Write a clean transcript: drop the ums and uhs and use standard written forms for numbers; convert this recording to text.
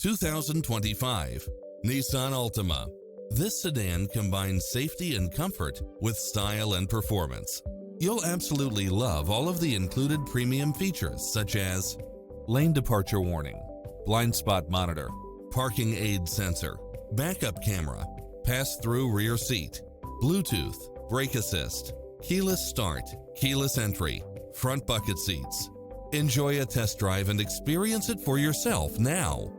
2025 Nissan Altima. This sedan combines safety and comfort with style and performance. You'll absolutely love all of the included premium features such as lane departure warning, blind spot monitor, parking aid sensor, backup camera, pass-through rear seat, Bluetooth, brake assist, keyless start, keyless entry, front bucket seats. Enjoy a test drive and experience it for yourself now.